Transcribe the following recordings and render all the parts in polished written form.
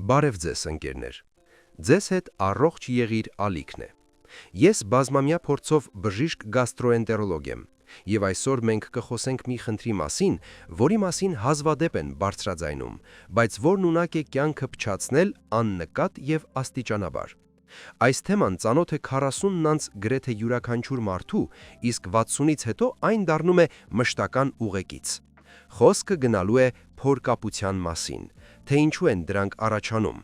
Բարև ձեզ ընկերներ, ձեզ հետ առողջ եղիր ալիքն է։ Ես բազմամյա փորձով բժիշկ գաստրոենտերոլոգ եմ, եւ այսօր մենք կխոսենք մի խնդրի մասին, որի մասին հազվադեպ են բարձրաձայնում, բայց որն ունակ է կյանքը փչացնել աննկատ եւ աստիճանաբար։ Այս թեման ծանոթ է 40-ն անց գրեթե յուրաքանչյուր մարդու, իսկ 60-ից հետո այն դառնում է մշտական ուղեկից։ Խոսքը գնալու է փորկապության մասին, թե ինչու են դրանք առաջանում,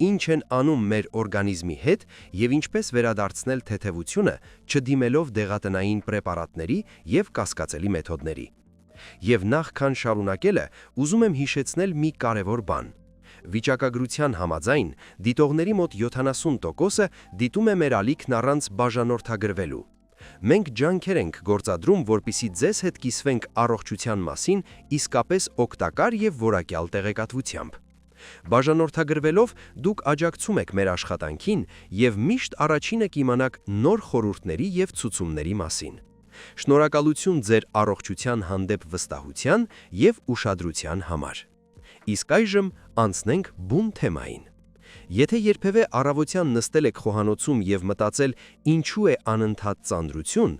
ինչ են անում մեր օրգանիզմի հետ եւ ինչպես վերադարձնել թեթևությունը, չդիմելով դեղատնային պրեպարատների եւ կասկածելի մեթոդների։ Եվ նախքան շարունակելը, ուզում եմ հիշեցնել մի կարևոր բան։ Վիճակագրության համաձայն դիտողների մոտ 70%-ը դիտում է մեր ալիքն առանց բաժանորդագրվելու։ Մենք ջանքեր ենք գործադրում, որպեսզի ձեզ հետ կիսվենք առողջության մասին իսկապես օգտակար եւ որակյալ տեղեկատվությամբ։ Բաժանորդագրվելով դուք աջակցում եք մեր աշխատանքին եւ միշտ առաջինը կիմանաք նոր խորհուրդների եւ ցուցումների մասին։ Շնորհակալություն ձեր առողջության հանդեպ վստահության եւ ուշադրության համար։ Իսկ այժմ անցնենք բուն թեմային։ Եթե երբևէ առավոտյան նստել եք խոհանոցում եւ մտածել ինչու է անընդհատ ծանրություն,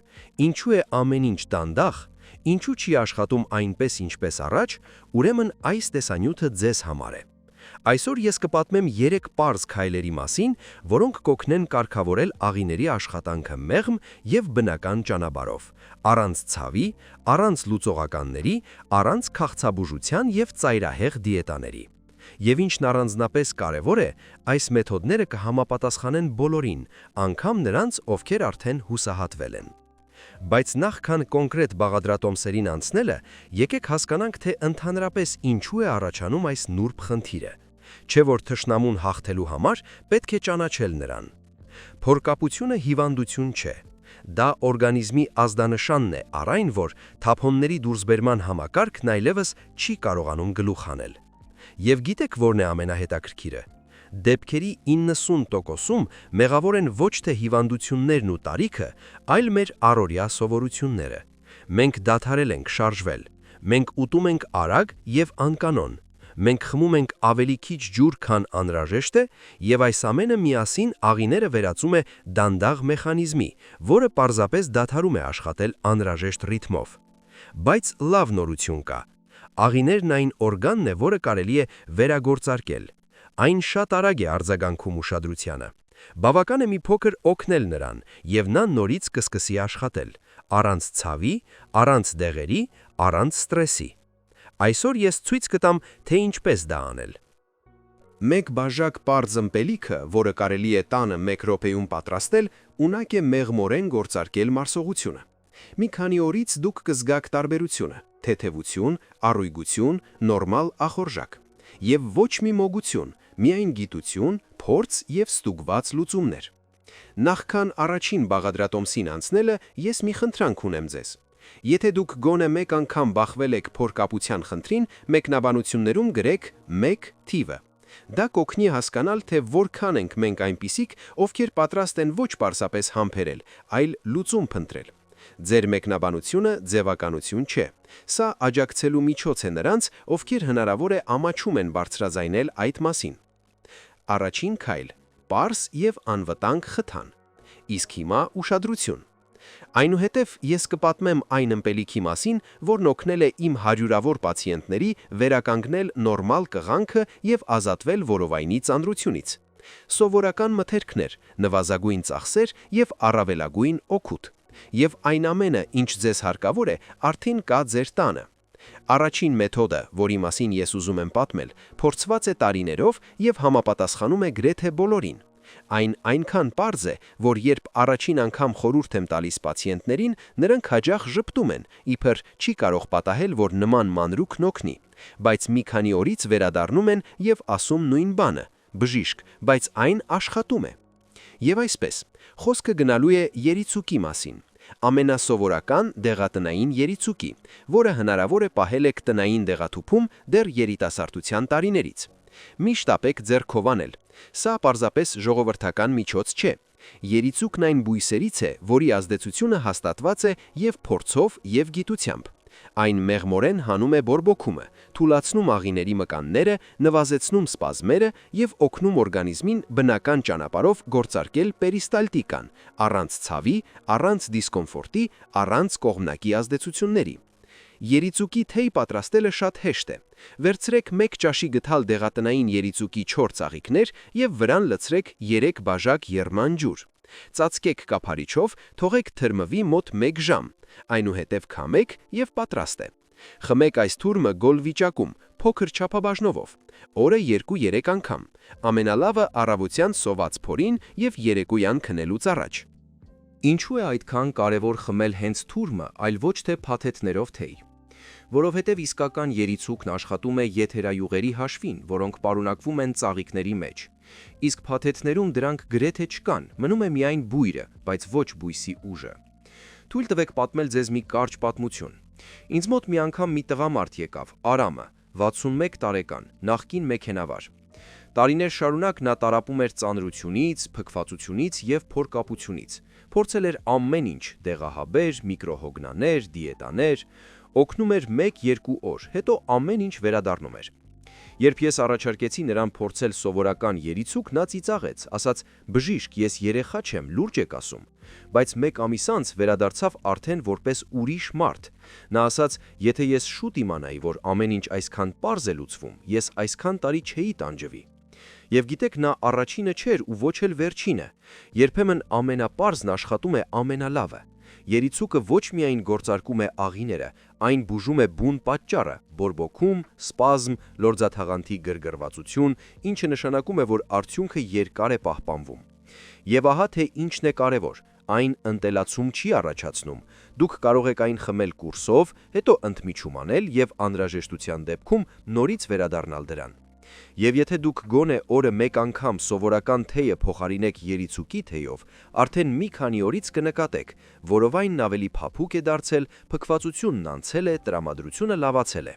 ինչու է ամեն ինչ դանդաղ, ինչու չի աշխատում այնպես ինչպես առաջ, ուրեմն այս տեսանյութը ձեզ համար է։ Այսօր ես կպատմեմ 3 պարզ քայլերի մասին, որոնք կօգնեն կարգավորել աղիների աշխատանքը մեղմ եւ բնական ճանապարհով, առանց ցավի, առանց լուծողականների, առանց քաղցաբուժության եւ ծայրահեղ դիետաների։ Եվ ինչն առանձնապես կարևոր է, այս մեթոդները կհամապատասխանեն բոլորին, անգամ նրանց, ովքեր արդեն հուսահատվել են։ Բայց նախքան կոնկրետ բաղադրատոմսերին անցնելը, եկեք հասկանանք, թե ընդհանրապես ինչու է առաջանում այս նուրբ խնդիրը։ Չէ որ թշնամուն հաղթելու համար պետք է ճանաչել նրան։ Փորկապությունը հիվանդություն չէ։ Դա օրգանիզմի ազդանշանն է առ այն, որ թափոնների դուրսբերման համակարգն այլևս չի կարողանում գլուխ հանել։ Եվ գիտեք որն է ամենահետաքրքիրը։ Դեպքերի 90%-ում մեղավոր են ոչ թե հիվանդություններն ու տարիքը, այլ մեր առօրյա սովորությունները։ Մենք դադարել ենք շարժվել, մենք ուտում ենք արագ եւ անկանոն, մենք խմում ենք ավելի քիչ ջուր, քան անհրաժեշտ է, եւ այս ամենը միասին աղիները վերածում է դանդաղ մեխանիզմի, որը պարզապես դադարում է աշխատել անհրաժեշտ ռիթմով։ Բայց լավ նորություն կա։ Աղիներն այն օրգանն է, որը կարելի է վերագործարկել։ Այն շատ արագ է արձագանքում ուշադրությանը։ Բավական է մի փոքր օգնել նրան, եւ նա նորից կսկսի աշխատել, առանց ցավի, առանց դեղերի, առանց ստրեսի։ Այսօր ես ցույց կտամ, թե ինչպես դա անել։ Մեկ բաժակ պարզ ըմպելիքը, որը կարելի է տանը 1 րոպեում պատրաստել, ունակ է մեղմորեն գործարկել մարսողությունը։ Մի քանի օրից դուք կզգաք տարբերությունը՝ թեթևություն, առույգություն, նորմալ ախորժակ։ Եվ ոչ մի մոգություն, միայն գիտություն, փորձ եւ ստուգված լուծումներ։ Նախքան առաջին բաղադրատոմսին անցնելը, ես մի խնդրանք ունեմ ձեզ։ Եթե դուք գոնե մեկ անգամ բախվել եք փորկապության խնդրին, մեկնաբանություններում գրեք 1 թիվը։ Դա կօգնի հասկանալ, թե որքան ենք մենք այնպիսիք, ովքեր պատրաստ են ոչ պարզապես համբերել, այլ լուծում փնտրել։ Ձեր մեկնաբանությունը ձևականություն չէ։ Սա աջակցելու միջոց է նրանց, ովքեր հնարավոր է ամաչում են բարձրաձայնել այդ մասին։ Առաջին քայլ՝ պարզ եւ անվտանգ խթան։ Իսկ հիմա ուշադրություն։ Այնուհետև ես կպատմեմ այն ըմպելիքի մասին, որն օգնել է իմ հարյուրավոր պացիենտների վերականգնել նորմալ կղանքը եւ ազատվել որովայնի ծանրությունից։ Սովորական մթերքներ, նվազագույն ծախսեր եւ առավելագույն օգուտ։ Եվ այն ամենը, ինչ ձեզ հարկավոր է, արդեն կա ձեր տանը։ Առաջին մեթոդը, որի մասին ես ուզում եմ պատմել, փորձված է տարիներով եւ համապատասխանում է գրեթե բոլորին։ Այն այնքան պարզ է, որ երբ առաջին անգամ խորհուրդ եմ տալիս պացիենտներին, նրանք հաճախ ժպտում են, իբր չի կարող պատահել, որ նման մանրուքն օգնի, բայց մի քանի օրից վերադառնում են եւ ասում նույն բանը՝ բժիշկ, բայց այն աշխատում է։ Եվ այսպես, խոսքը գնալու է երիցուկի մասին։ Ամենասովորական դեղատնային երիցուկի, որը հնարավոր է պահել եք տնային դեղաթուփում դեռ երիտասարդության տարիներից։ Միշտ ապեք ձեռքով անել։ Սա պարզապես ժողովրդական միջոց չէ։ Երիցուկն այն բույսերից է, որի ազդեցությունը հաստատված է եւ փորձով եւ գիտությամբ։ Այն մեղմորեն հանում է բորբոքումը, թուլացնում աղիների մկանները, նվազեցնում սպազմերը և օգնում օրգանիզմին բնական ճանապարհով գործարկել պերիստալտիկան, առանց ցավի, առանց դիսկոմֆորտի, առանց կողմնակի ազդեցությունների։ Երիցուկի թեյ պատրաստելը շատ հեշտ է։ Վերցրեք 1 ճաշի գթալ դեղատնային երիցուկի 4 ծաղիկներ և վրան լցրեք 3 բաժակ եռման ջուր։ Ծածկեք կափարիչով, թողեք թրմվի մոտ 1 ժամ, այնուհետև քամեք և պատրաստ է։ Խմեք այս թուրմը գոլ վիճակում, փոքր չափաբաժնովով, օրը 2-3 անգամ, ամենալավը առավոտյան սոված փորին և երեկոյան քնելուց առաջ։ Ինչու է այդքան կարևոր խմել հենց թուրմը, այլ ոչ թե փաթեթներով թեյ։ Որովհետև իսկական երիցուկն աշխատում է եթերայուղերի հաշվին, որոնք պարունակվում են ծաղիկների մեջ։ Իսկ փաթեթներում դրանք գրեթե չկան, մնում է միայն բույրը, բայց ոչ բույսի ուժը։ Թույլ տվեք պատմել ձեզ մի կարճ պատմություն։ Ինձ մոտ մի անգամ մի տղամարդ եկավ, Արամը, 61 տարեկան, նախկին մեքենավար։ Տարիներ շարունակ նա տառապում էր ծանրությունից, փքվածությունից և փորկապությունից։ Փորձել էր ամեն ինչ՝ դեղահաբեր, միկրոհոգնաներ, դիետաներ, օգնում էր 1-2 օր, հետո ամեն ինչ վերադառնում էր։ Երբ ես առաջարկեցի նրան փորձել սովորական երիցուկ, նա ծիծաղեց, ասաց. «Բժիշկ, ես երեխա չեմ, լուրջ եք ասում»։ Բայց 1 ամիս անց վերադարձավ արդեն որպես ուրիշ մարդ։ Նա ասաց. «Եթե ես շուտ իմանայի, որ ամեն ինչ այսքան պարզ է լուծվում, ես այսքան տարի չէի տանջվի»։ Եվ գիտեք, նա առաջինը չէր ու ոչ էլ վերջինը։ Երբեմն ամենապարզն աշխատում է ամենալավը։ Երիցուկը ոչ միայն գործարկում է աղիները, այն բուժում է բուն պատճառը՝ բորբոքում, սպազմ, լորձաթաղանթի գրգռվածություն, ինչը նշանակում է, որ արդյունքը երկար է պահպանվում։ Եվ ահա թե ինչն է կարևոր, այն ընտելացում չի առաջացնում։ Դուք կարող եք այն խմել կուրսով, հետո ընդմիջում անել և անհրաժեշտության դեպքում նորից վերադառնալ դրան։ Եվ եթե դուք գոնե օրը 1 անգամ սովորական թեյը փոխարինեք երիցուկի թեյով, արդեն մի քանի օրից կնկատեք, որովայնն ավելի փափուկ է դարձել, փքվածությունն անցել է, տրամադրությունը լավացել է։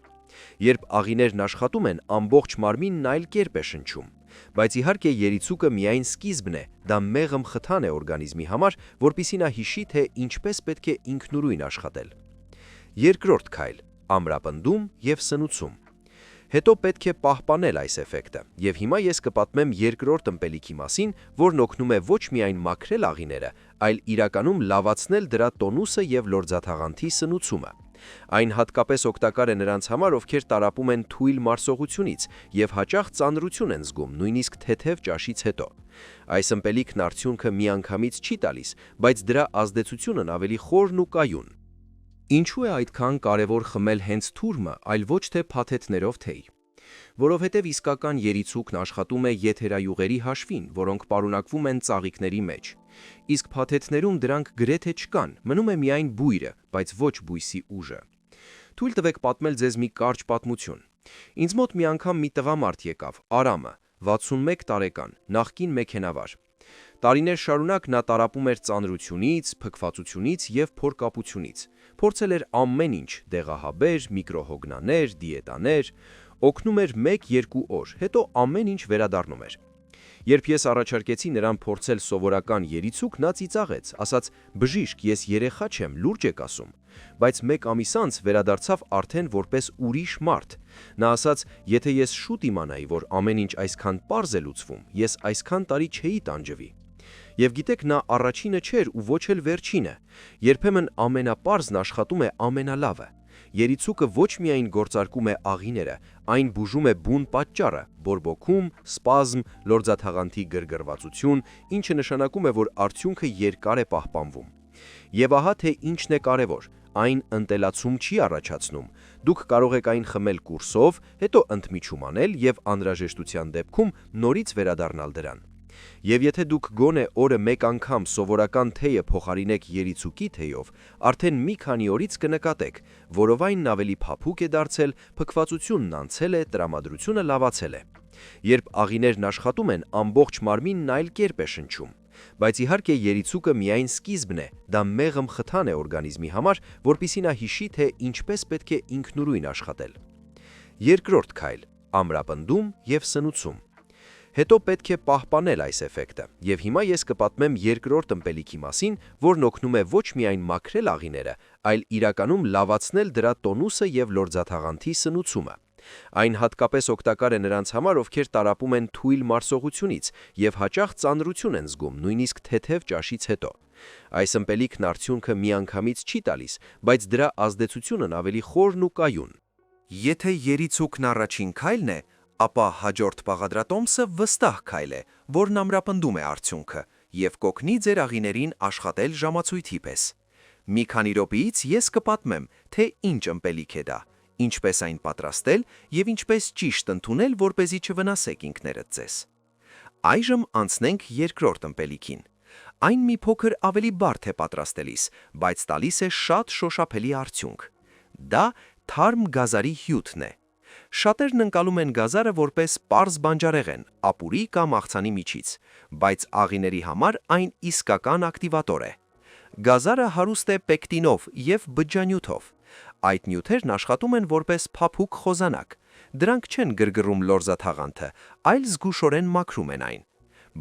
Երբ աղիներն աշխատում են, ամբողջ մարմինն այլ կերպ է շնչում։ Բայց իհարկե երիցուկը միայն սկիզբն է, դա մեղմ խթան է օրգանիզմի համար, որպեսզի նա հիշի, թե ինչպես պետք է ինքնուրույն աշխատել։ Երկրորդ քայլ՝ ամրապնդում և սնուցում։ Հետո պետք է պահպանել այս էֆեկտը, և հիմա ես կպատմեմ երկրորդ ըմպելիքի մասին, որն օգնում է ոչ միայն մաքրել աղիները, այլ իրականում լավացնել դրա տոնուսը և լորձաթաղանթի սնուցումը։ Այն հատկապես օգտակար է նրանց համար, ովքեր տառապում են թույլ մարսողությունից և հաճախ ծանրություն են զգում, նույնիսկ թեթև ճաշից հետո։ Այս ըմպելիքն արդյունքը միանգամից չի տալիս, բայց դրա ազդեցությունն ավելի խորն ու կայուն։ Ինչու է այդքան կարևոր խմել հենց թուրմը, այլ ոչ թե փաթեթներով թեյ։ Որովհետև իսկական երիցուկն աշխատում է եթերայուղերի հաշվին, որոնք պարունակվում են ծաղիկների մեջ։ Իսկ փաթեթներում դրանք գրեթե չկան, մնում է միայն բույրը, բայց ոչ բույսի ուժը։ Թույլ տվեք պատմել ձեզ մի կարճ պատմություն։ Ինձ մոտ մի անգամ մի տղամարդ եկավ, Արամը, 61 տարեկան, նախկին մեքենավար։ Տարիներ շարունակ նա տառապում էր ծանրությունից, փքվածությունից և փորկապությունից։ Փորձել էր ամեն ինչ՝ դեղահաբեր, միկրոհոգնաներ, դիետաներ, օգնում էր 1-2 օր, հետո ամեն ինչ վերադառնում էր։ Երբ ես առաջարկեցի նրան փորձել սովորական երիցուկ, նա ծիծաղեց, ասաց. «Բժիշկ, ես երեխա չեմ, լուրջ եք ասում»։ Բայց 1 ամիս անց վերադարձավ արդեն որպես ուրիշ մարդ։ Նա ասաց. «Եթե ես շուտ իմանայի, որ ամեն ինչ այսքան պարզ է լուծվում, ես այսքան տարի չէի տանջվի»։ Եվ գիտեք, նա առաջինը չէր ու ոչ էլ վերջինը։ Երբեմն ամենապարզն աշխատում է ամենալավը։ Երիցուկը ոչ միայն գործարկում է աղիները, այն բուժում է բուն պատճառը՝ բորբոքում, սպազմ, լորձաթաղանթի գրգռվածություն, ինչը նշանակում է, որ արդյունքը երկար է պահպանվում։ Եվ ահա թե ինչն է կարևոր, այն ընտելացում չի առաջացնում։ Դուք կարող եք այն խմել կուրսով, հետո ընդմիջում անել և անհրաժեշտության դեպքում նորից վերադառնալ դրան։ Եվ եթե դուք գոնե օրը 1 անգամ սովորական թեյը փոխարինեք երիցուկի թեյով, արդեն մի քանի օրից կնկատեք, որովայնն ավելի փափուկ է դարձել, փքվածությունն անցել է, տրամադրությունը լավացել է։ Երբ աղիներն աշխատում են, ամբողջ մարմինն այլ կերպ է շնչում։ Բայց իհարկե երիցուկը միայն սկիզբն է, դա մեղմ խթան է օրգանիզմի համար, որպեսզի նա հիշի, թե ինչպես պետք է ինքնուրույն աշխատել։ Երկրորդ քայլ՝ ամրապնդում և սնուցում։ Հետո պետք է պահպանել այս էֆեկտը, եւ հիմա ես կպատմեմ երկրորդ ըմպելիքի մասին, որն օգնում է ոչ միայն մաքրել աղիները, այլ իրականում լավացնել դրա տոնուսը եւ լորձաթաղանթի սնուցումը։ Այն հատկապես օգտակար է նրանց համար, ովքեր տառապում են թույլ մարսողությունից եւ հաճախ ծանրություն են զգում, նույնիսկ թեթև ճաշից հետո։ Այս ըմպելիքն արդյունքը միանգամից չի տալիս, բայց դրա ազդեցությունն ավելի խորն ու կայուն։ Եթե երիցուկն առաջին քայլն է, ապա հաջորդ բաղադրատոմսը վստահ քայլ է, որն ամրապնդում է արդյունքը եւ կօգնի ձեր աղիներին աշխատել ժամացույցի պես։ Մի քանի րոպեից ես կպատմեմ, թե ինչ ըմպելիք է դա, ինչպես այն պատրաստել եւ ինչպես ճիշտ ընդունել, որպեսզի չվնասեք ինքներդ ձեզ։ Այժմ անցնենք երկրորդ ըմպելիքին։ Այն մի փոքր ավելի բարդ է պատրաստելիս, բայց տալիս է շատ շոշափելի արդյունք։ Դա թարմ գազարի հյութն է։ Շատերն ընկալում են գազարը որպես պարզ բանջարեղեն, ապուրի կամ աղցանի միջից, բայց աղիների համար այն իսկական ակտիվատոր է։ Գազարը հարուստ է պեկտինով եւ բջջանյութով։ Այդ նյութերն աշխատում են որպես փափուկ խոզանակ։ Դրանք չեն գրգռում լորձաթաղանթը, այլ զգուշորեն մաքրում են այն։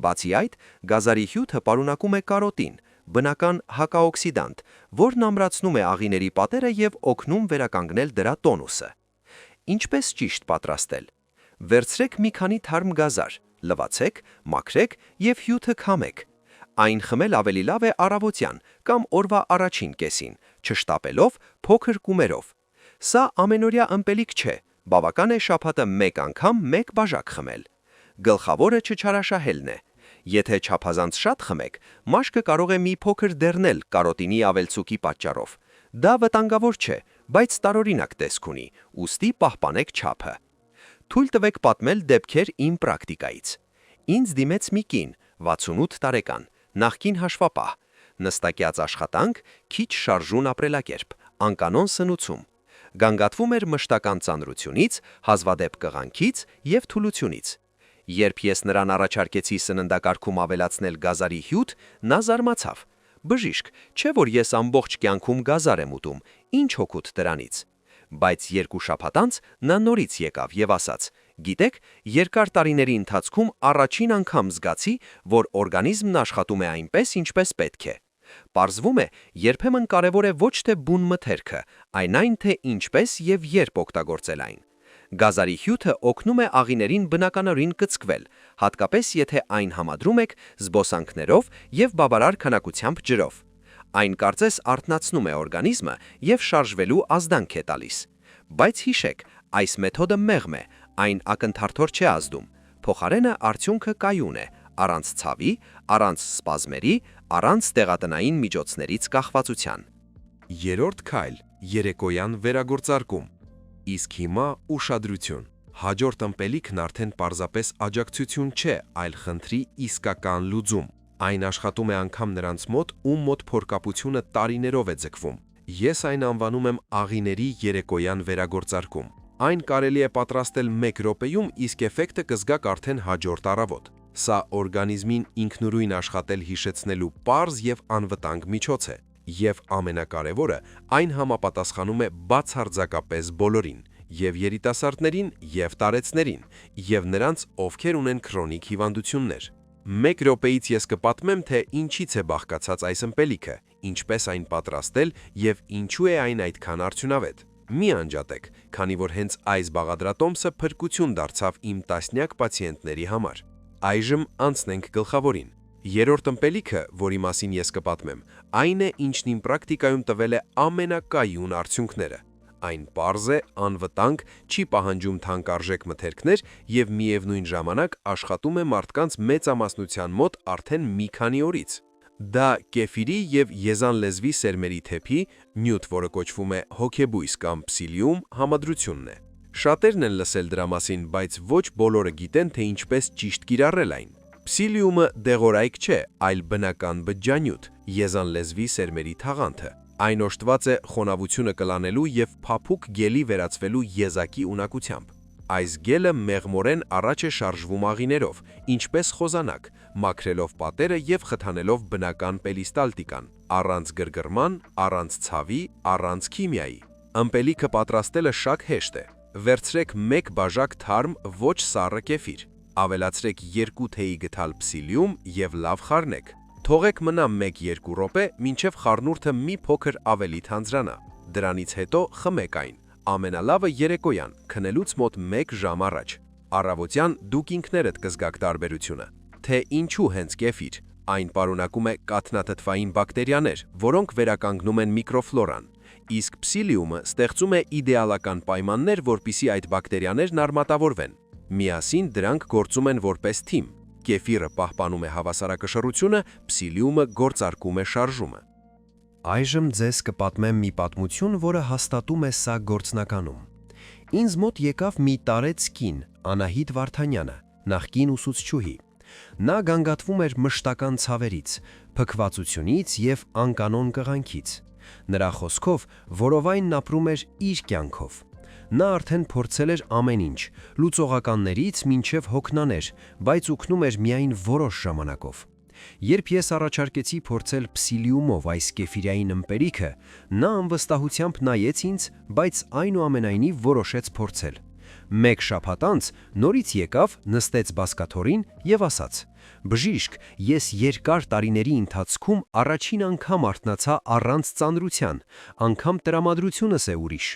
Բացի այդ, գազարի հյութը պարունակում է կարոտին, բնական հակաօքսիդանտ, որն ամրացնում է աղիների պատերը եւ օգնում վերականգնել դրա տոնուսը։ Ինչպես ճիշտ պատրաստել։ Վերցրեք մի քանի թարմ գազար, լվացեք, մաքրեք եւ հյութը քամեք։ Այն խմել ավելի լավ է առավոտյան կամ օրվա առաջին կեսին, չշտապելով, փոքր կումերով։ Սա ամենօրյա ըմպելիք չէ, բավական է շաբաթը մեկ անգամ մեկ բաժակ խմել։ Գլխավորը չչարաշահելն է։ Եթե չափազանց շատ խմեք, մաշկը կարող է մի փոքր դեռնել կարոտինի ավելցուկի պատճառով։ Դա վտանգավոր չէ, բայց տարօրինակ տեսք ունի, ուստի պահպանեք չափը։ Թույլ տվեք պատմել դեպքեր իմ պրակտիկայից։ Ինձ դիմեց մի կին, 68 տարեկան, նախկին հաշվապահ, նստակյաց աշխատանք, քիչ շարժուն ապրելակերպ, անկանոն սնուցում։ Գանգատվում էր մշտական ծանրությունից, հազվադեպ կղանքից եւ թուլությունից։ Երբ ես նրան առաջարկեցի սննդակարգում ավելացնել գազարի հյութ, նա զարմացավ։ Բժիշկ, չէ՞ որ ես ամբողջ կյանքում գազար եմ ուտում, ինչ օգուտ դրանից։ Բայց 2 շաբաթ անց նա նորից եկավ եւ ասաց. «Գիտեք, երկար տարիների ընթացքում առաջին անգամ զգացի, որ օրգանիզմն աշխատում է այնպես, ինչպես պետք է։ Պարզվում է, երբեմն կարևոր է ոչ թե բուն մթերքը, այլ այն, թե ինչպես եւ երբ օգտագործել այն։ Գազարի հյութը օգնում է աղիներին բնականորեն կծկվել, հատկապես եթե այն համադրում եք զբոսանքներով եւ բավարար քանակությամբ ջրով։ Այն կարծես արթնացնում է օրգանիզմը եւ շարժվելու ազդանք է տալիս։ Բայց հիշեք, այս մեթոդը մեղմ է, այն ակնթարթոր չէ ազդում։ Փոխարենը արդյունքը կայուն է, առանց ցավի, առանց սպազմերի, առանց տեղատնային միջոցներից կախվածության։ Երրորդ քայլ՝ երեկոյան վերագործարկում։ Իսկ հիմա ուշադրություն։ Հաջորդ ըմպելիքն արդեն պարզապես աջակցություն չէ, այլ խնդրի իսկական լուծում։ Այն աշխատում է անգամ նրանց մոտ, ում մոտ փորկապությունը տարիներով է ձգվում։ Ես այն անվանում եմ աղիների երեկոյան վերագործարկում։ Այն կարելի է պատրաստել 1 րոպեում, իսկ էֆեկտը կզգաք արդեն հաջորդ առավոտ։ Սա օրգանիզմին ինքնուրույն աշխատել հիշեցնելու պարզ եւ անվտանգ միջոց է։ Եվ ամենակարևորը, այն համապատասխանում է բացարձակապես բոլորին, եւ երիտասարդներին, եւ տարեցներին, եւ նրանց, ովքեր ունեն քրոնիկ հիվանդություններ։ 1 րոպեից ես կպատմեմ, թե ինչից է բաղկացած այս ըմպելիքը, ինչպես այն պատրաստել եւ ինչու է այն այդքան արդյունավետ։ Մի անջատեք, քանի որ հենց այս բաղադրատոմսը փրկություն դարձավ իմ տասնյակ պացիենտների համար։ Այժմ անցնենք գլխավորին։ Երրորդ ըմպելիքը, որի մասին ես կպատմեմ, այն է, ինչն իմ պրակտիկայում տվել է ամենակայուն արդյունքները։ Այն պարզ է, անվտանգ, չի պահանջում թանկարժեք մթերքներ եւ միևնույն ժամանակ աշխատում է մարդկանց մեծամասնության մոտ արդեն մի քանի օրից։ Դա կեֆիրի եւ եզան լեզվի սերմերի թեփի, նյութ, որը կոչվում է հոգեբույս կամ փսիլիում, համադրությունն է։ Շատերն են լսել դրա մասին, բայց ոչ բոլորը գիտեն, թե ինչպես ճիշտ կիրառել այն։ Փսիլիումը դեղորայք չէ, այլ բնական բջջանյութ, եզան լեզվի սերմերի թաղանթը։ Այն օժտված է խոնավությունը կլանելու եւ փափուկ գելի վերածվելու եզակի ունակությամբ։ Այս գելը մեղմորեն առաջ է շարժվում աղիներով, ինչպես խոզանակ, մաքրելով պատերը եւ խթանելով բնական պերիստալտիկան, առանց գրգռման, առանց ցավի, առանց քիմիայի։ Ըմպելիքը պատրաստելը շատ հեշտ է։ Վերցրեք 1 բաժակ թարմ ոչ սառը կեֆիր։ Ավելացրեք 2 թեյի գթալ փսիլիում եւ լավ խառնեք։ Թողեք մնա 1-2 րոպե, մինչև խառնուրդը մի փոքր ավելի թանձրանա։ Դրանից հետո խմեք այն։ Ամենալավը երեկոյան, քնելուց մոտ 1 ժամ առաջ։ Առավոտյան դուք ինքներդ կզգաք տարբերությունը։ Թե ինչու հենց կեֆիր, այն պարունակում է կաթնաթթվային բակտերիաներ, որոնք վերականգնում են միկրոֆլորան։ Իսկ փսիլիումը ստեղծում է իդեալական պայմաններ, որպեսզի այդ բակտերիաներն արմատավորվեն։ Միասին դրանք գործում են որպես թիմ։ Կեֆիրը պահպանում է հավասարակշռությունը, փսիլիումը գործարկում է շարժումը։ Այժմ ձեզ կպատմեմ մի պատմություն, որը հաստատում է սա գործնականում։ Ինձ մոտ եկավ մի տարեց կին, Անահիտ Վարդանյանը, նախկին ուսուցչուհի։ Նա գանգատվում էր մշտական ցավերից, փքվածությունից եւ անկանոն կղանքից։ Նրա խոսքով որովայնն ապրում էր իր կյանքով։ Նա արդեն փորձել էր ամեն ինչ, լուծողականներից մինչև հոգնաներ, բայց օգնում էր միայն որոշ ժամանակով։ Երբ ես առաջարկեցի փորձել փսիլիումով այս կեֆիրային ըմպելիքը, նա անվստահությամբ նայեց ինձ, բայց այնուամենայնիվ որոշեց փորձել։ Մեկ շաբաթ անց նորից եկավ, նստեց բազկաթոռին եւ ասաց. «Բժիշկ, ես երկար տարիների ընթացքում առաջին անգամ արթնացա առանց ծանրության, անգամ տրամադրությունս է ուրիշ»։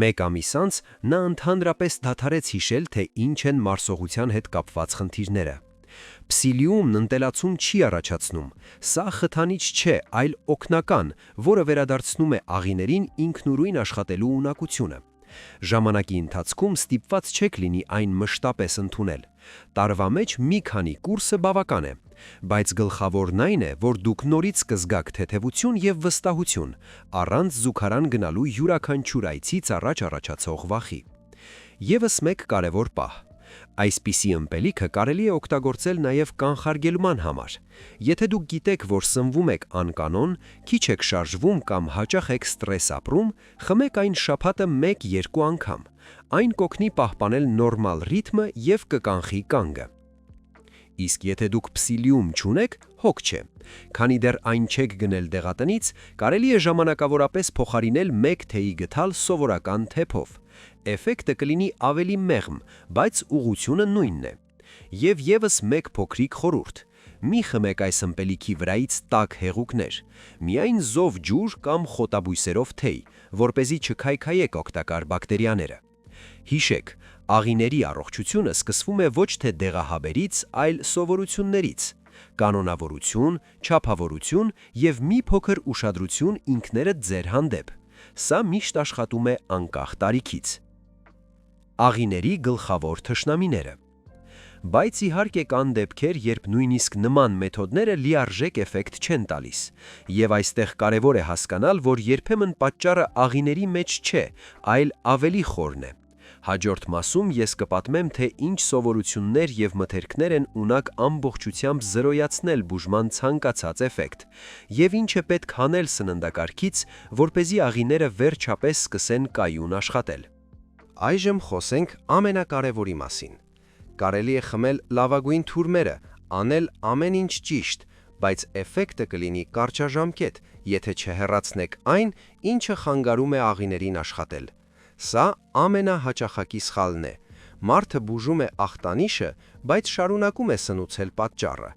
Մեկ ամիս անց նա ընդհանրապես դադարեց հիշել, թե ինչ են մարսողության հետ կապված խնդիրները։ Փսիլիումն ընտելացում չի առաջացնում, սա խթանիչ չէ, այլ օգնական, որը վերադարձնում է աղիներին ինքնուրույն աշխատելու ունակությունը։ Ժամանակի ընթացքում ստիպված չեք լինի այն մշտապես ընդունել։ Տարվա մեջ մի քանի կուրսը բավական է, բայց գլխավորն այն է, որ դուք նորից կզգաք թեթևություն եւ վստահություն, առանց զուգարան գնալու յուրաքանչյուր այցից առաջ առաջացող վախի։ Եվս մեկ կարևոր պահ. այսպիսի ըմպելիքը կարելի է օգտագործել նաև կանխարգելման համար։ Եթե դուք գիտեք, որ սնվում եք անկանոն, քիչ եք շարժվում կամ հաճախ եք ստրես ապրում, խմեք այն շաբաթը 1-2 անգամ։ Այն կօգնի պահպանել նորմալ ռիթմը եւ կկանխի կանգը։ Իսկ եթե դուք փսիլիում չունեք, հոգ չէ։ Քանի դեռ այն չեք գնել դեղատնից, կարելի է ժամանակավորապես փոխարինել 1 թեյի գթալ սովորական թեփով։ Էֆեկտը կլինի ավելի մեղմ, բայց ուղղությունը նույնն է։ Եվ եւս մեկ փոքրիկ խորհուրդ. մի խմեք այս ըմպելիքի վրայից տաք հեղուկներ, միայն զով ջուր կամ խոտաբույսերով թեյ, որպեսզի չքայքայեք օգտակար բակտերիաները։ Հիշեք, աղիների առողջությունը սկսվում է ոչ թե դեղահաբերից, այլ սովորություններից։ Կանոնավորություն, չափավորություն եւ մի փոքր ուշադրություն ինքներդ ձեր հանդեպ։ Սա միշտ աշխատում է անկախ տարիքից։ Աղիների գլխավոր թշնամիները։ Բայց իհարկե կան դեպքեր, երբ նույնիսկ նման մեթոդները լիարժեք էֆեկտ չեն տալիս, եւ այստեղ կարևոր է հասկանալ, որ երբեմն պատճառը աղիների մեջ չէ, այլ ավելի խորն է։ Հաջորդ մասում ես կպատմեմ, թե ինչ սովորություններ եւ մթերքներ են ունակ ամբողջությամբ զրոյացնել բուժման ցանկացած էֆեկտ, եւ ինչ է պետք անել սննդակարգից, որպեսզի աղիները վերջապես սկսեն կայուն աշխատել։ Այժմ խոսենք ամենակարևորի մասին։ Կարելի է խմել լավագույն թուրմերը, անել ամեն ինչ ճիշտ, բայց էֆեկտը կլինի կարճաժամկետ, եթե չհեռացնեք այն, ինչը խանգարում է աղիներին աշխատել։ Սա ամենահաճախակի սխալն է։ Մարդը բուժում է ախտանիշը, բայց շարունակում է սնուցել պատճառը։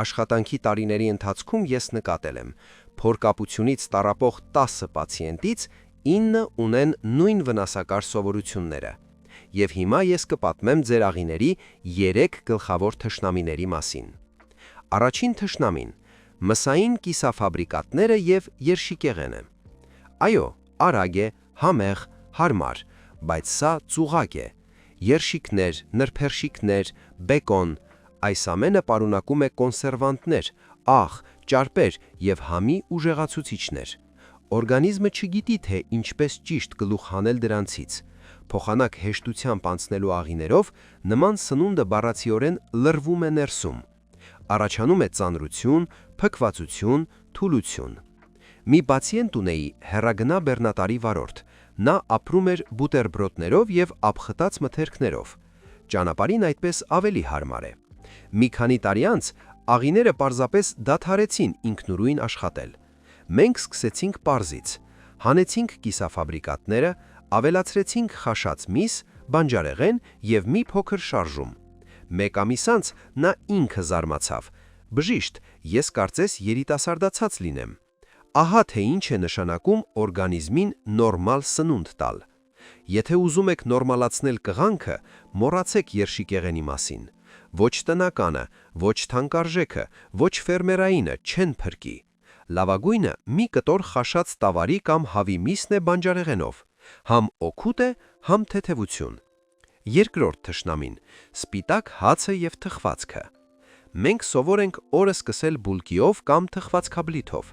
Աշխատանքի տարիների ընթացքում ես նկատել եմ, փորկապությունից տառապող 10 պացիենտից 9 ունեն նույն վնասակար սովորությունները։ Եվ հիմա ես կպատմեմ ձեր աղիների 3 գլխավոր թշնամիների մասին։ Առաջին թշնամին՝ մսային կիսաֆաբրիկատները եւ երշիկեղենը։ Այո, արագ է, համեղ, հարմար, բայց սա ծուղակ է։ Երշիկներ, նրբերշիկներ, բեկոն, այս ամենը պարունակում է կոնսերվանտներ, աղ, ճարպեր եւ համի ուժեղացուցիչներ։ Օրգանիզմը չգիտի, թե ինչպես ճիշտ գլուխ հանել դրանցից։ Փոխանակ հեշտությամբ անցնելու աղիներով նման սնունդը բառացիորեն լրվում է ներսում։ Առաջանում է ծանրություն, փքվածություն, թուլություն։ Մի պացիենտ ունեի հեռագնա բեռնատարի վարորդ։ Նա ապրում էր բուտերբրոդներով եւ ափխտած մթերքներով։ Ճանապարհին այդպես ավելի հարմար է։ Մի քանի տարի անց աղիները պարզապես դադարեցին ինքնուրույն աշխատել։ Մենք սկսեցինք պարզից, հանեցինք կիսաֆաբրիկատները, ավելացրեցինք խաշած միս, բանջարեղեն եւ մի փոքր շարժում։ Մեկ ամիս անց նա ինքը զարմացավ. «Բժիշտ, ես կարծես երիտասարդացած լինեմ»։ Ահա թե ինչ է նշանակում օրգանիզմին նորմալ սնունդ տալ։ Եթե ուզում եք նորմալացնել կղանքը, մոռացեք երշիկեղենի մասին։ Ոչ տնականը, ոչ թանկարժեքը, ոչ ֆերմերայինը չեն փրկի։ Լավագույնը մի կտոր խաշած տավարի կամ հավի միսն է բանջարեղենով։ Համ օգուտ է, համ թեթևություն։ Երկրորդ թշնամին՝ սպիտակ հացը և թխվածքը։ Մենք սովոր ենք օրը սկսել բուլկիով կամ թխվածքաբլիթով,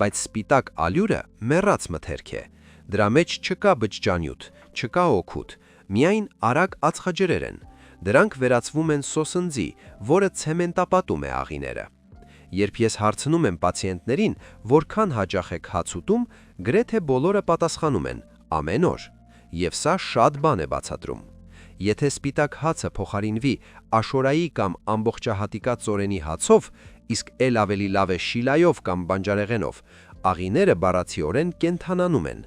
բայց սպիտակ ալյուրը մեռած մթերք է։ Դրա մեջ չկա բջջանյութ, չկա օգուտ, միայն արագ ածխաջրեր են։ Դրանք վերածվում են սոսնձի, որը ցեմենտապատում է աղիները։ Երբ ես հարցնում եմ պացիենտներին, որքան հաճախ եք հաց ուտում, գրեթե բոլորը պատասխանում են՝ ամեն օր։ Եվ սա շատ բան է բացատրում։ Եթե սպիտակ հացը փոխարինվի աշորայի կամ ամբողջահատիկա ծորենի հացով, իսկ էլ ավելի լավ է շիլայով կամ բանջարեղենով, աղիները բառացիորեն կենդանանում են։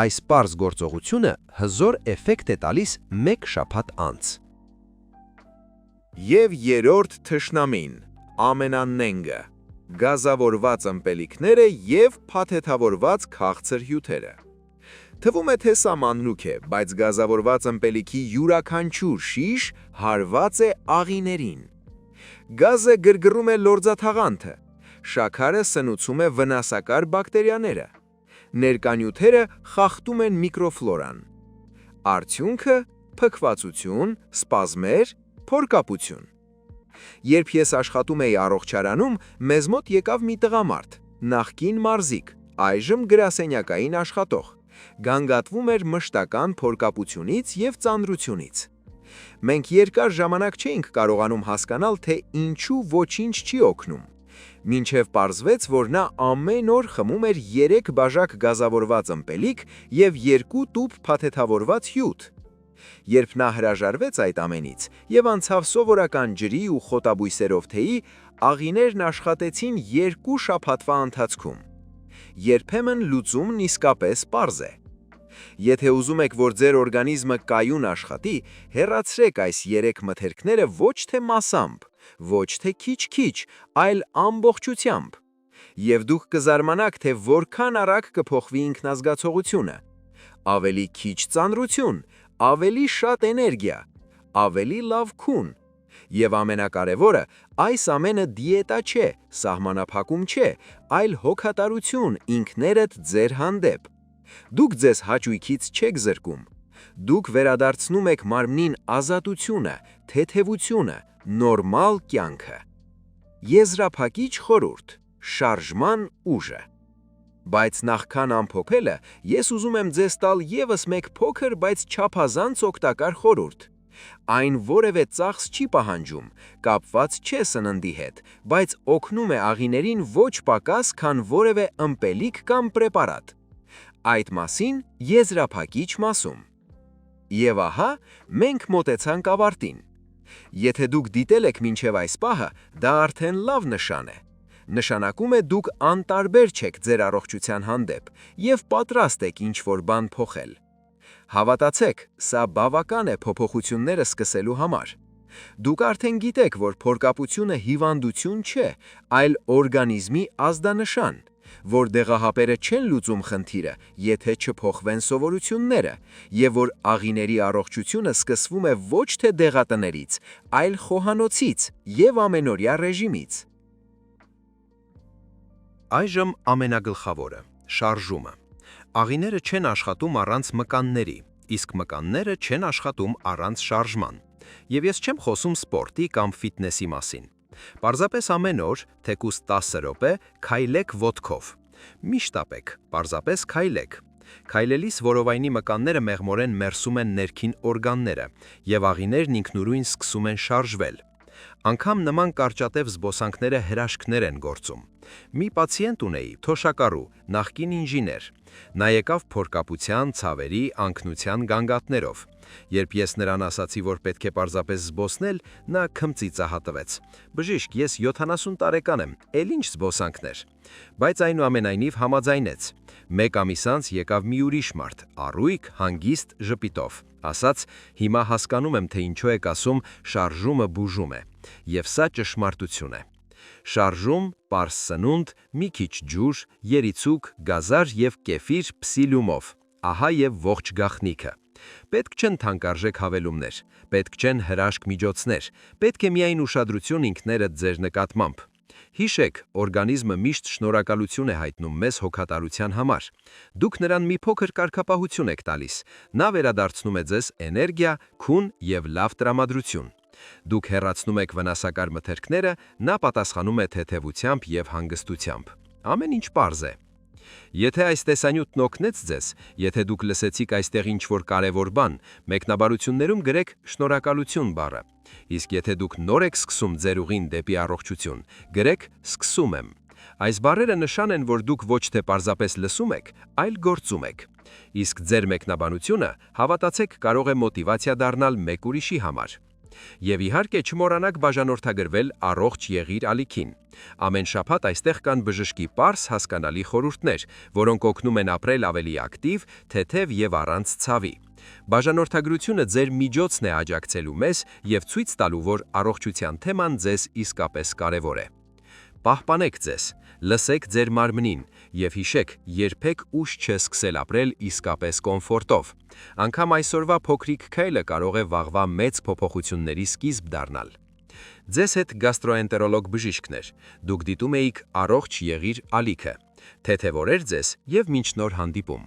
Այս պարզ գործողությունը հզոր էֆեկտ է տալիս մեկ շաբաթ անց։ Եվ երրորդ թշնամին՝ ամենանենգը, գազավորված ըմպելիքները և փաթեթավորված քաղցր հյութերը։ Թվում է, թե սա մանրուք է, բայց գազավորված ըմպելիքի յուրաքանչյուր շիշ հարված է աղիներին։ Գազը գրգռում է լորձաթաղանթը, շաքարը սնուցում է վնասակար բակտերիաները, ներկանյութերը խախտում են միկրոֆլորան։ Արդյունքը՝ փքվածություն, սպազմեր, փորկապություն։ Երբ ես աշխատում էի առողջարանում, մեզ մոտ եկավ մի տղամարդ, նախկին մարզիկ, այժմ գրասենյակային աշխատող, գանգատվում էր մշտական փորկապությունից և ծանրությունից։ Մենք երկար ժամանակ չէինք կարողանում հասկանալ, թե ինչու ոչինչ չի օգնում, մինչև պարզվեց, որ նա ամեն օր խմում էր 3 բաժակ գազավորված ըմպելիք և 2 տուփ փաթեթավորված հյութ։ Երբ նա հրաժարվեց այդ ամենից և անցավ սովորական ջրի ու խոտաբույսերով թեյի, աղիներն աշխատեցին 2 շաբաթվա ընթացքում։ Երբեմն լուծումն իսկապես պարզ է։ Եթե ուզում եք, որ ձեր օրգանիզմը կայուն աշխատի, հեռացրեք այս 3 մթերքները ոչ թե մասամբ, ոչ թե քիչ-քիչ, այլ ամբողջությամբ։ Եվ դուք կզարմանաք, թե որքան արագ կփոխվի ինքնազգացողությունը։ Ավելի քիչ ծանրություն, ավելի շատ էներգիա, ավելի լավ քուն։ Եվ ամենակարևորը, այս ամենը դիետա չէ, սահմանափակում չէ, այլ հոգատարություն ինքներդ ձեր հանդեպ։ Դուք ձեզ հաճույքից չեք զրկում։ Դուք վերադարձնում եք մարմնին ազատությունը, թեթևությունը, նորմալ կյանքը։ Եզրափակիչ խորհուրդ՝ շարժման ուժը։ Բայց նախքան ամփոփելը, ես ուզում եմ ձեզ տալ ևս մեկ փոքր, բայց չափազանց օգտակար խորհուրդ։ Այն որևէ ծախս չի պահանջում, կապված չէ սննդի հետ, բայց օգնում է աղիներին ոչ պակաս, քան որևէ ըմպելիք կամ պրեպարատ։ Այդ մասին եզրափակիչ մասում։ Եվ ահա, մենք մոտեցանք ավարտին։ Եթե դուք դիտել եք մինչև այս պահը, դա արդեն լավ նշան է։ Նշանակում է դուք անտարբեր չեք ձեր առողջության հանդեպ և պատրաստ եք ինչ-որ բան փոխել։ Հավատացեք, սա բավական է փոփոխությունները սկսելու համար։ Դուք արդեն գիտեք, որ փորկապությունը հիվանդություն չէ, այլ օրգանիզմի ազդանշան, որ դեղահապերը չեն լուծում խնդիրը, եթե չփոխվեն սովորությունները, և որ աղիների առողջությունը սկսվում է ոչ թե դեղատներից, այլ խոհանոցից և ամենօրյա ռեժիմից։ Այժմ ամենագլխավորը՝ շարժումը։ Աղիները չեն աշխատում առանց մկանների, իսկ մկանները չեն աշխատում առանց շարժման։ Եվ ես չեմ խոսում սպորտի կամ ֆիթնեսի մասին։ Պարզապես ամեն օր, թեկուզ 10 րոպե, քայլեք ոտքով։ Մի շտապեք, պարզապես քայլեք։ Քայլելիս որովայնի մկանները մեղմորեն մերսում են ներքին օրգանները, և աղիներն ինքնուրույն սկսում են շարժվել։ Անգամ նման կարճատև զբոսանքները հրաշքներ են գործում։ Մի պացիենտ ունեի, թոշակառու, նախկին ինժեներ։ Նա եկավ փորկապության, ցավերի, անքնության գանգատներով։ Երբ ես նրան ասացի, որ պետք է պարզապես զբոսնել, նա քմծի ծահատվեց։ Բժիշկ, ես 70 տարեկան եմ, էլ ինչ զբոսանքներ։ Բայց այնուամենայնիվ համաձայնեց։ Մեկ ամիս անց եկավ մի ուրիշ մարդ, առույգ, հանգիստ, ժպիտով։ Ասաց, հիմա հասկանում եմ, թե ինչու եք ասում շարժումը բուժում է, եւ սա ճշմարտություն է։ Շարժում, պարզ սնունդ, մի քիչ ջուր, երիցուկ, գազար եւ կեֆիր փսիլյումով։ Ահա եւ ողջ գաղտնիքը։ Պետք չեն թանկարժեք հավելումներ, պետք չեն հրաշք միջոցներ, պետք է միայն ուշադրություն ինքներդ ձեր նկատմամբ։ Հիշեք, օրգանիզմը միշտ շնորհակալություն է հայտնում մեզ հոգատարության համար։ Դուք նրան մի փոքր կարգապահություն եք տալիս, նա վերադարձնում է ձեզ էներգիա, քուն եւ լավ տրամադրություն։ Դուք հեռացնում եք վնասակար մթերքները, նա պատասխանում է թեթևությամբ եւ հանգստությամբ։ Ամեն ինչ պարզ է։ Եթե այս տեսանյութն օգնեց ձեզ, եթե դուք լսեցիք այստեղ ինչ-որ կարևոր բան, մեկնաբանություններում գրեք շնորհակալություն բառը։ Իսկ եթե դուք նոր եք սկսում ձեր ուղին դեպի առողջություն, գրեք սկսում եմ։ Այս բառերը նշան են, որ դուք ոչ թե պարզապես լսում եք, այլ գործում եք։ Իսկ ձեր մեկնաբանությունը, հավատացեք, կարող է մոտիվացիա դառնալ մեկ ուրիշի համար։ Եվ իհարկե չմոռանաք բաժանորդագրվել առողջ եղիր ալիքին։ Ամեն շաբաթ այստեղ կան բժշկի պարզ հասկանալի խորհուրդներ, որոնք օգնում են ապրել ավելի ակտիվ, թեթև եւ առանց ցավի։ Բաժանորդագրությունը ձեր միջոցն է աջակցելու մեզ եւ ցույց տալու, որ առողջության թեման ձեզ իսկապես կարեւոր է։ Պահպանեք ձեզ, լսեք ձեր մարմնին եւ հիշեք, երբեք ուշ չէ սկսել ապրել իսկապես կոմֆորտով։ Անկամ այսօրվա փոքրիկ քայլը կարող է վաղվա մեծ փոփոխությունների սկիզբ դառնալ։ Ձեզ հետ գաստրոենտերոլոգ բժիշկն էր։ Դուք դիտում էիք առողջ եղիր ալիքը։ Թեթև օրեր ձեզ եւ մինչ նոր հանդիպում։